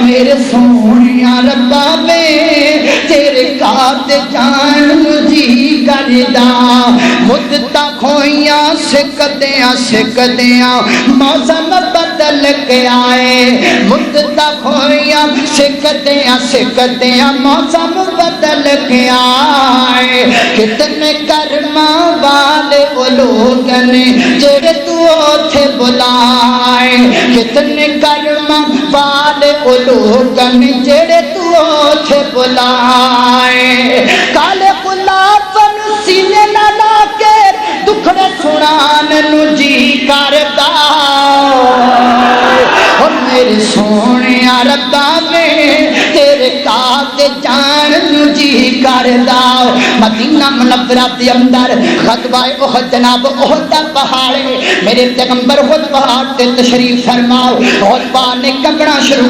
मेरे सोनिया रब्बा वे तेरे कात जान जी करदा मुद्दता खोइया सिकदियां मौसम बदल के आए मुद्दता खोइया सिकदियां मौसम बदल के आए कितने कर्मा वाले वो लोग ने जेड़े तू ओथे बुलाए कितने कर्मा वाले वो लोग ने जेड़े तू ओथे बुलाए काले गुलाबन सीने ला के दुखड़े सुनान नू जी करदा ओ मेरे सोने रब्बा वे तेरे कात जान नू जी करदा मदीना मुनव्वरा दे अंदर ग़ज़वाए उहद जनाब उहद दा पहाड़ मेरे पैगंबर खुद पहाड़ ते तशरीफ फरमाओ और पहाड़ ने कंगना शुरू